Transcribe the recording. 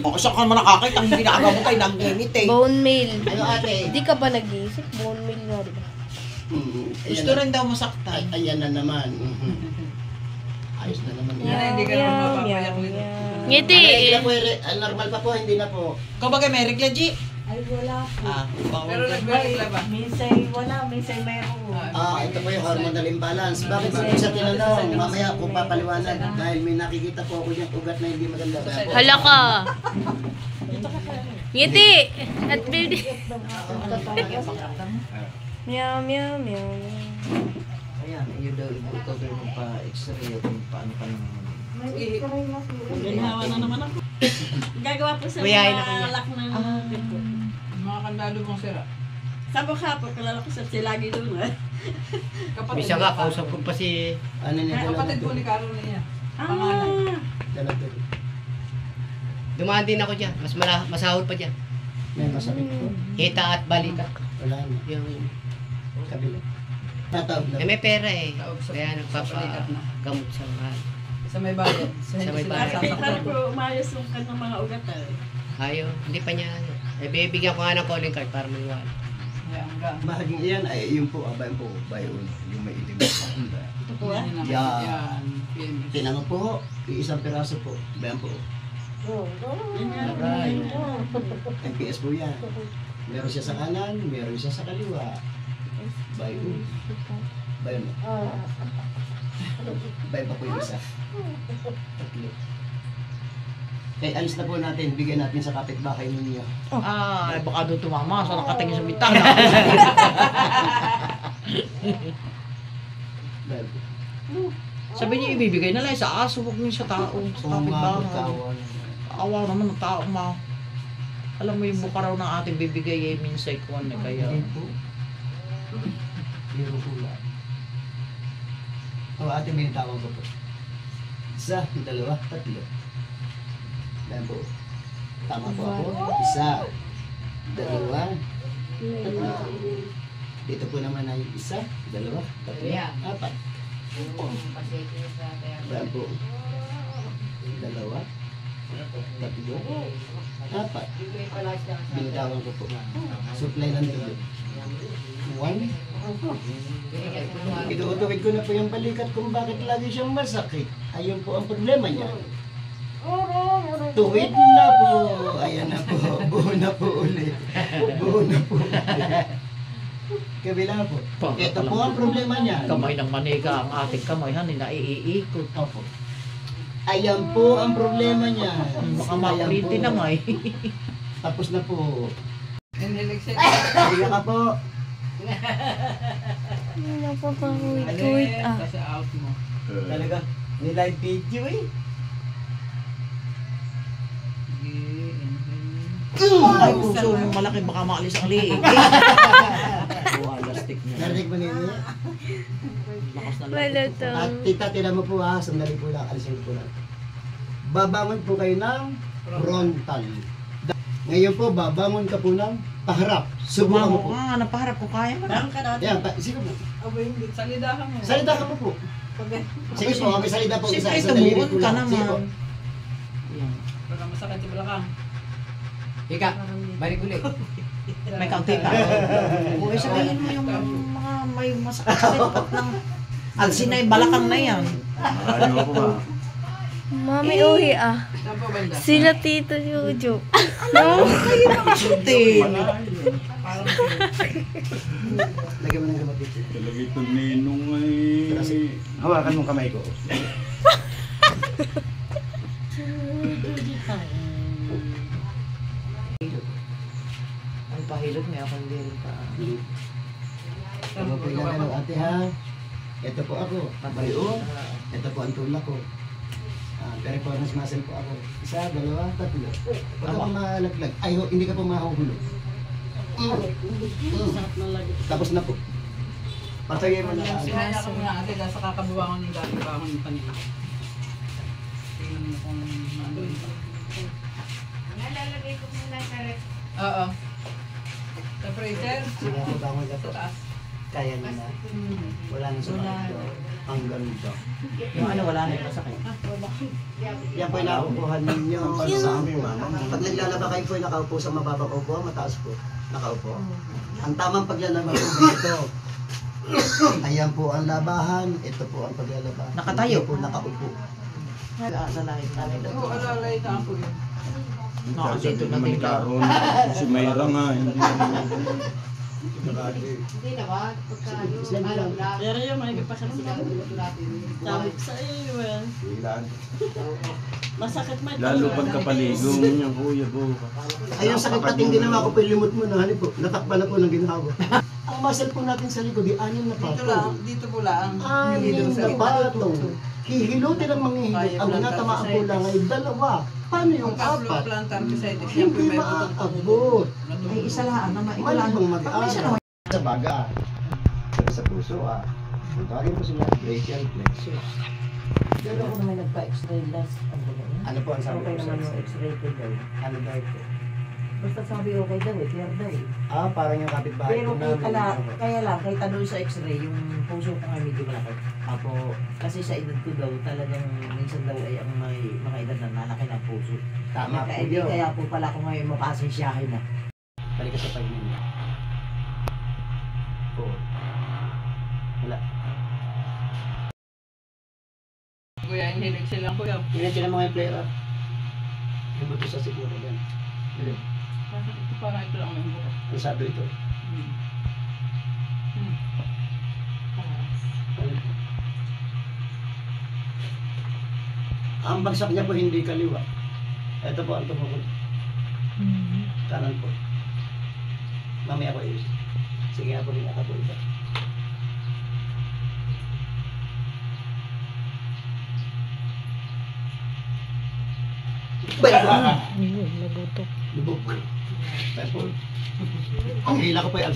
Bakit saan ka naman nakakita? Ang ginagawa mo tayo nag-init eh. Bone meal. Ano ate? Hindi ka ba nag-iisip? Bone meal nga, di ba? Gusto rin daw masaktan. Ayan na naman. Ayos na naman yan. Hindi ka naman mapapayak nito. Ngiti. Normal pa po, hindi na po. Kapag may regla, G. Ay, wala po. Pero nagbaregla ba? Minsan wala, minsan mayroon. Ito po yung hormonal imbalance. Bakit ba sa tinanong? Mamaya kung papaliwanag. Dahil may nakikita po ako yung ugat na hindi maganda. Hala ka. Ngiti. At baby. Meow, meow, meow. Ayan, yun daw, ikaw daw yung pa-x-ray at yung paano pa naman. Ginawa na naman ako. Gagawa po sa Kuyain na mga lak ng dito. Mga kandado mong sira. Sa bukha po, kalala ko sa silagi doon. Kapatid. Bisa nga, kausap ko pa si... Ano niya Kapatid po ni Carol niya. Dumaan din ako dyan. Masahol pa dyan. May masakit po. Hita at balikat. Wala na. Yung... Kabila. Tatawag na. may pera eh. Sa Kaya balikat na. nagpapagamot sa mahal. Sa may bayad. Sa may bayad. Para po umayos yung kanyang mga ugat. Ayaw, hindi pa niya ano. Eh, bibigyan ko nga ng calling card para maniwala. Bahaging iyan ay yung po, abay po, bayon, yung may ilim. Ito po ah. Yan. Tinanong po, isang piraso po, bayan po. Aray. MPS po yan. Meron siya sa kanan, meron siya sa kaliwa. Bayon. Bayon mo. Bayon pa po yung isa. Tatlo. Eh, alis na po natin. Bigyan natin sa kapitbahay ninyo. Baka doon tumama sa nakatingin sa bitana. Sabi niya, ibibigay na lang sa aso, huwag niyo sa tao, sa kapitbahay. Awa naman ng tao, ma. Alam mo yung buka raw ng ating bibigay, eh, minsay ko na kaya. Biro po lang. O, ate, may tawag ko po. Isa, dalawa, tatlo. Yan po. Tama po ako. Isa, dalawa, tatlo. Dito po naman ay isa, dalawa, tatlo, apat. Yan po. Dalawa, tatlo, apat. Binitawan ko po. Supply ng tulo. 1. Inuutuwid ko na po yung balikat kung bakit lagi siyang masakit. Ayun po ang problema niya. Tuwid na po. Ayan na po. Buo na po ulit. Buo na po ulit. Kabila po. Ito po ang problema niya. Kamay ng maniga ang ating kamay, hanin na iikot. Opo. Ayan po ang problema niya. Baka makuliti na may. Tapos na po. Inhilig siya. Bigyan ka po. Napapakuit-kuit ah. Kasi out mo. Talaga. May live video eh. Ay, puso mong malaki, baka maalis ang liig. Wala, stick niya. Narinig mo ninyo? Lakas na Wala lang. to. At tita, tira mo po ha. Sandali po lang. Alisin po lang. Babangon po kayo ng frontal. Ngayon po, babangon ka po ng paharap. Subukan mo po. Napaharap ko kaya mo na. Dahil ka natin. Yan, sige po. Aba hindi. Salidahan mo. Salita ka po po. Sige po, may salita po isa. Siyempre, Isa daliri tumuot po ka lang. Sige po. naman. Baka masakit sa balakang. Ika, balik ulit. May kaunti ka. O, sabihin mo yung mga may masakit ng alsinay, balakang na yan. Mami uhi ah. Saan po banda? Sila Tito Jojo. Sutin. Lagyan mo ng gamot dito. Talaga ito ninong ay... Hawakan mo kamay ko. Ang pahilot niya ako hindi rin pa. Ano po yung ano, ate ha? Ito po ako. Bayo. Ito po ang tulak ko. Performance muscle po ako. Isa, dalawa, tatlo. Huwag ka po malaglag. Ay, hindi ka po mahuhulog. Tapos na po. Patagay mo na. Sinaya ko nga ate dahil sa kakabuwangan ng dati bangon ng kanina. Tingnan mo kung ano yun. Nalalagay ko muna sa rep. Oo. Sa freezer. Sige, bangon ka po. Sa taas. Kaya niya na. Wala nang sumakit daw. Hanggang dito. Yung ano, wala na yung masakit. Yan po yung nakukuha ninyo. Pag naglalaba kayo po, nakaupo sa mababang upo, mataas po. Nakaupo. Ang tamang paglalaba po dito. Ayan po ang labahan. Ito po ang paglalaba. Nakatayo. Hindi po nakaupo. Sa lahat namin. Oo, alalay ka po yun. Dito na din ka. Si Mayra nga, hindi Hindi naman. Pagka alam lang. Pero yung may pakiramdam. Sabi ko sa iyo eh. Masakit may Lalo pagkapaligo niya, kuya po. Ayun sakit at hindi naman ako pilimot mo na. Halip po, natakpan na po ng ginawa. Ang muscle po natin sa likod, di anim na Dito lang, patong. dito po lang. Anim na patong. Hihilutin ang manghihilot. Ang tinatamaan po lang ay dalawa. Paano yung apat? Hindi maaabot. Ay, isa lang na Malamang maikulan. mag-aaral. Sa baga, sa puso Kung tawagin po sila, brachial plexus. Pero ako naman nagpa-x-ray last. Ano po ang sabi Okay ko sa naman yung x-ray ko daw. Ano daw ito? Basta sabi okay daw eh, clear daw eh. Parang yung kapitbahay Pero ko namin. kita lang, kaya lang, kahit doon sa x-ray, yung puso ko nga medyo malaki. Apo, kasi sa edad ko daw, talagang minsan daw ay ang may mga edad na malaki ng puso. Tama po Kaya, yun. kaya po pala ko ngayon mapasensyahin na. Balik ka sa 5 minutes. 4. Wala. Kuya, hilig silang kuya. Ilan sila mga player? Yung buto sa siguro yan. Ilan? Ito parang ito lang yung bukas. Masyado ito. Ang bagsak niya po hindi kaliwa. Ito po ang tumukod. Kanan po. Mamaya ko yun. Sige nga po rin ako po ito. Ayun, nagutok. Lubog. Ang hila ko po yung